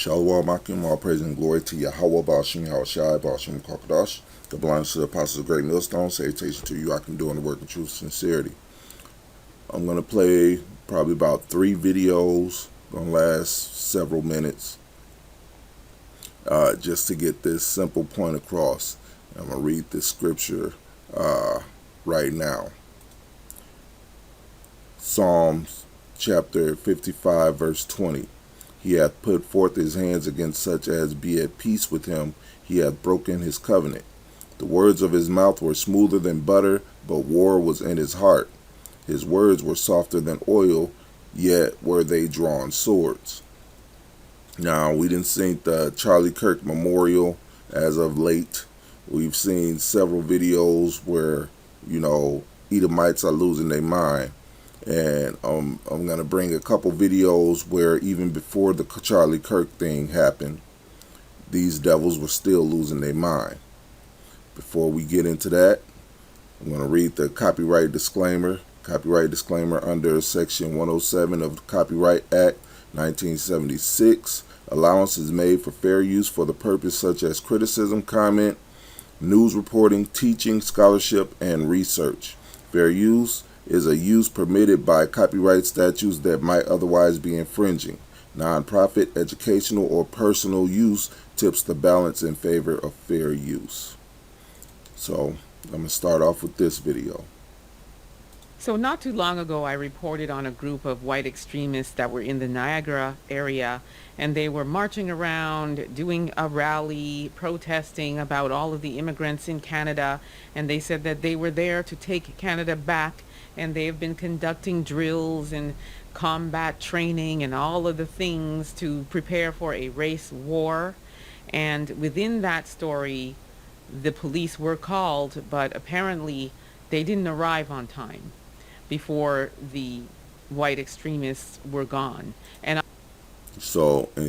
Shalom Akim, all praise and glory to Yahweh, Ba'ashim, Yahushai, Ba'ashim, Kakadash. The belongs to the apostles of Great Millstone. Salutation to you, I can do in the work of truth sincerity. I'm going to play probably about 3 videos, going to last several minutes, just to get this simple point across. I'm going to read this scripture right now. Psalms chapter 55, verse 20. He hath put forth his hands against such as be at peace with him. He hath broken his covenant. The words of his mouth were smoother than butter, but war was in his heart. His words were softer than oil, yet were they drawn swords. Now, we didn't see the Charlie Kirk memorial as of late. We've seen several videos where, Edomites are losing their mind. And I'm going to bring a couple videos where even before the Charlie Kirk thing happened, these devils were still losing their mind. Before we get into that, I'm going to read the copyright disclaimer. Copyright disclaimer under Section 107 of the Copyright Act 1976. Allowance is made for fair use for the purpose such as criticism, comment, news reporting, teaching, scholarship, and research. Fair use is a use permitted by copyright statutes that might otherwise be infringing. Non-profit, educational, or personal use tips the balance in favor of fair use. So, I'm going to start off with this video. So not too long ago, I reported on a group of white extremists that were in the Niagara area, and they were marching around, doing a rally, protesting about all of the immigrants in Canada, and they said that they were there to take Canada back, and they have been conducting drills and combat training and all of the things to prepare for a race war. And within that story, the police were called, but apparently they didn't arrive on time before the white extremists were gone. And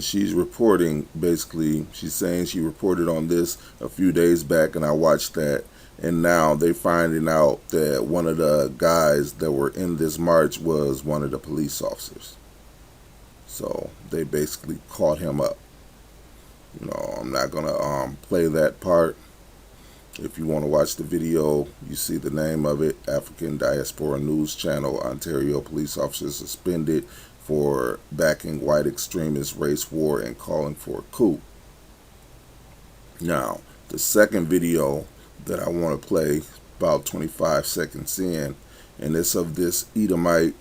she's reporting, basically, she's saying she reported on this a few days back, and I watched that. And now they're finding out that one of the guys that were in this march was one of the police officers. So they basically caught him up. I'm not going to play that part. If you want to watch the video, you see the name of it, African Diaspora News Channel, Ontario police officers suspended for backing white extremist race war and calling for a coup. Now, the second video that I want to play, about 25 seconds in, and it's of this Edomite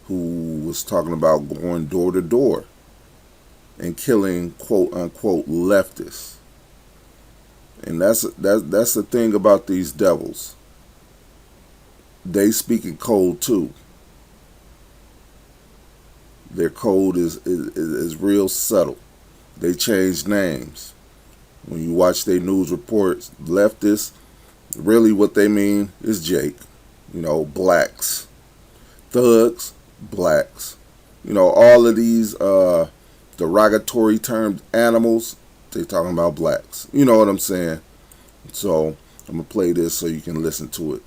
who was talking about going door to door and killing quote unquote leftists. And that's the thing about these devils. They speak in code too. Their code is real subtle. They change names. When you watch their news reports, leftists, really what they mean is Jake. Blacks. Thugs, blacks. All of these derogatory termed animals, they talking about blacks. You know what I'm saying? So I'm going to play this so you can listen to it.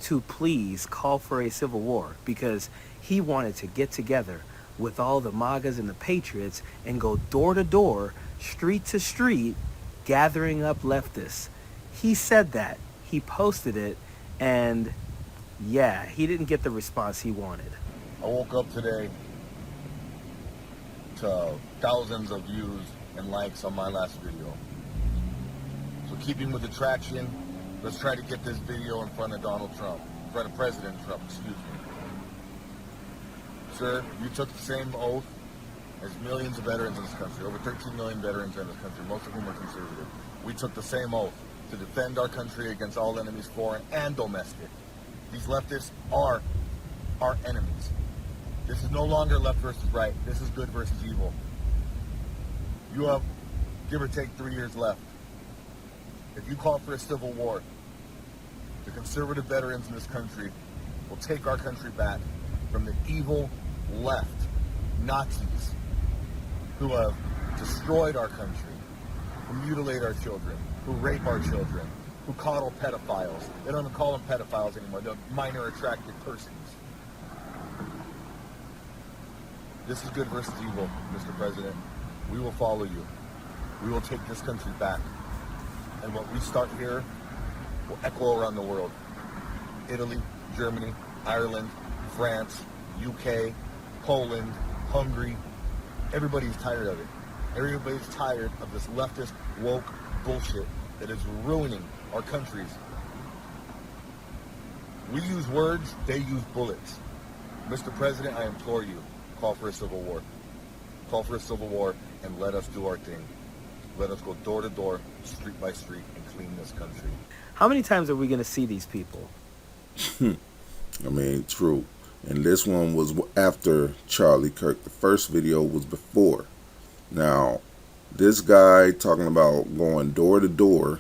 To please call for a civil war because he wanted to get together with all the MAGAs and the Patriots and go door to door, street to street, gathering up leftists. He said that. He posted it, and yeah, he didn't get the response he wanted. I woke up today to thousands of views and likes on my last video. So keeping with the traction, let's try to get this video in front of Donald Trump, in front of President Trump, excuse me. Sir, you took the same oath as millions of veterans in this country, over 13 million veterans in this country, most of whom are conservative. We took the same oath to defend our country against all enemies, foreign and domestic. These leftists are our enemies. This is no longer left versus right. This is good versus evil. You have, give or take, 3 years left. If you call for a civil war, the conservative veterans in this country will take our country back from the evil left Nazis who have destroyed our country, who mutilate our children, who rape our children, who coddle pedophiles. They don't even call them pedophiles anymore. They're minor attracted persons. This is good versus evil, Mr. President. We will follow you. We will take this country back. And what we start here will echo around the world. Italy, Germany, Ireland, France, UK, Poland, Hungary. Everybody's tired of it. Everybody's tired of this leftist, woke bullshit that is ruining our countries. We use words, they use bullets. Mr. President, I implore you, call for a civil war. Call for a civil war and let us do our thing. Let us go door to door, street by street, and clean this country. How many times are we going to see these people? I mean, true. And this one was after Charlie Kirk. The first video was before. Now, this guy talking about going door to door,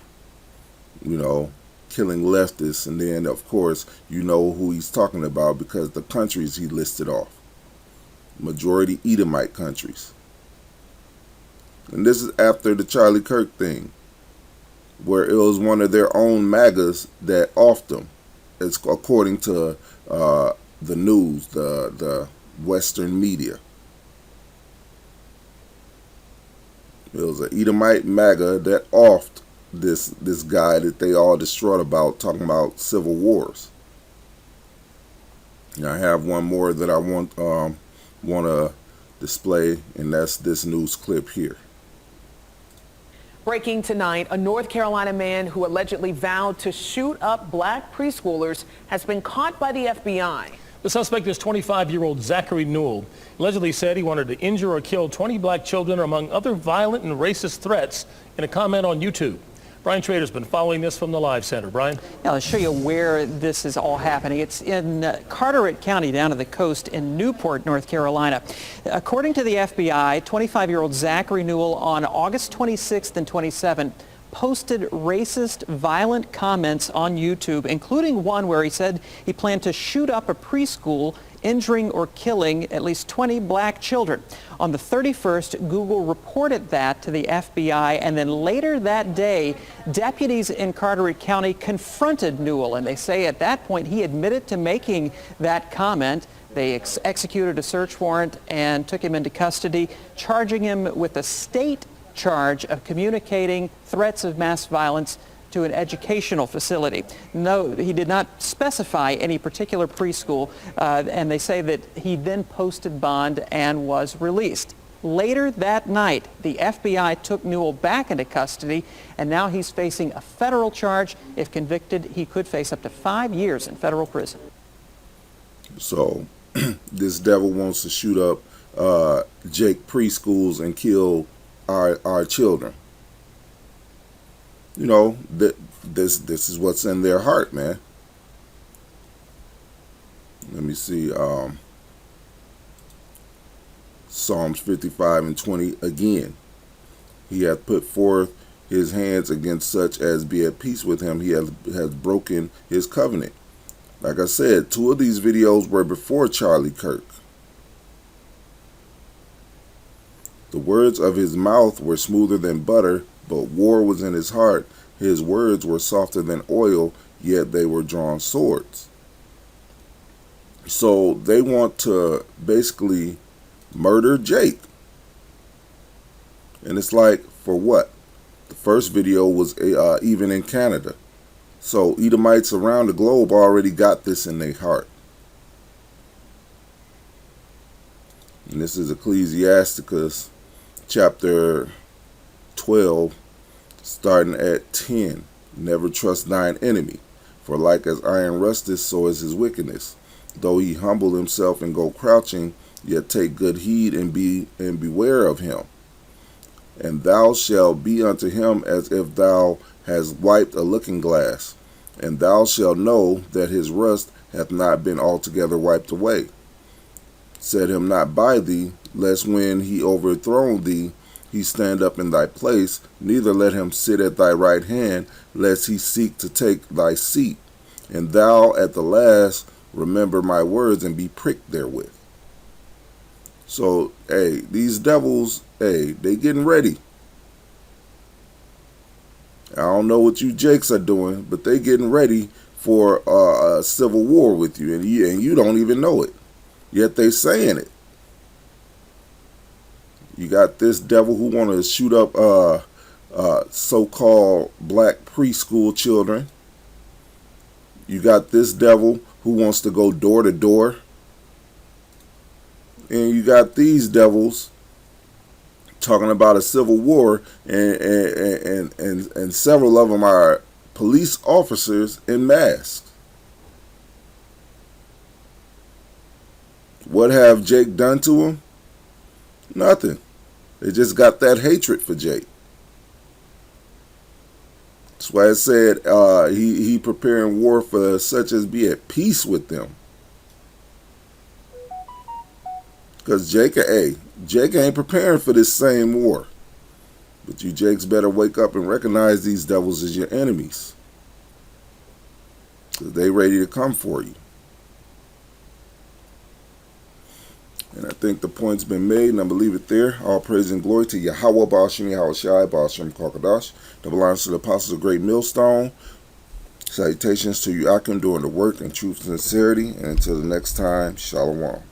you know, killing leftists, and then, of course, you know who he's talking about because the countries he listed off. Majority Edomite countries. And this is after the Charlie Kirk thing, where it was one of their own MAGAs that offed them. It's according to the news, the Western media. It was an Edomite MAGA that offed this guy that they all distraught about, talking about civil wars. And I have one more that I want to display, and that's this news clip here. Breaking tonight, a North Carolina man who allegedly vowed to shoot up black preschoolers has been caught by the FBI. The suspect is 25-year-old Zachary Newell. Allegedly said he wanted to injure or kill 20 black children, among other violent and racist threats, in a comment on YouTube. Brian Trader's been following this from the Live Center. Brian? Yeah, I'll show you where this is all happening. It's in Carteret County down to the coast in Newport, North Carolina. According to the FBI, 25-year-old Zachary Newell on August 26th and 27th posted racist, violent comments on YouTube, including one where he said he planned to shoot up a preschool, injuring or killing at least 20 black children. On the 31st, Google reported that to the FBI, and then later that day, deputies in Carteret County confronted Newell, and they say at that point he admitted to making that comment. They executed a search warrant and took him into custody, charging him with a state charge of communicating threats of mass violence to an educational facility. No, he did not specify any particular preschool, and they say that he then posted bond and was released. Later that night, the FBI took Newell back into custody, and now he's facing a federal charge. If convicted, he could face up to 5 years in federal prison. So, this devil wants to shoot up Jake preschools and kill our children. You know, this is what's in their heart, man. Let me see. Psalms 55 and 20 again. He hath put forth his hands against such as be at peace with him. He has broken his covenant. Like I said, 2 of these videos were before Charlie Kirk. The words of his mouth were smoother than butter, but war was in his heart. His words were softer than oil, yet they were drawn swords. So they want to basically murder Jake. And it's like, for what? The first video was even in Canada. So Edomites around the globe already got this in their heart. And this is Ecclesiasticus chapter 12, starting at 10. Never trust thine enemy, for like as iron rusteth, so is his wickedness. Though he humble himself and go crouching, yet take good heed and beware of him. And thou shalt be unto him as if thou hast wiped a looking glass, and thou shalt know that his rust hath not been altogether wiped away. Set him not by thee, lest when he overthrow thee, he stand up in thy place, neither let him sit at thy right hand, lest he seek to take thy seat. And thou at the last remember my words and be pricked therewith. So, hey, these devils, hey, they getting ready. I don't know what you Jakes are doing, but they getting ready for a civil war with you, and you don't even know it. Yet they saying it. You got this devil who want to shoot up so-called black preschool children. You got this devil who wants to go door to door. And you got these devils talking about a civil war, and several of them are police officers in masks. What have Jake done to him? Nothing. They just got that hatred for Jake. That's why it said he preparing war for such as be at peace with them. Because Jake ain't preparing for this same war. But you Jakes better wake up and recognize these devils as your enemies. Because they ready to come for you. And I think the point's been made, and I'm going to leave it there. All praise and glory to Yahweh, Ba'ashem, Yahweh Shai, Ba'ashem, Kakadash. Double honors to the apostles of Great Millstone. Salutations to you, Akim, doing the work in truth and sincerity. And until the next time, Shalom.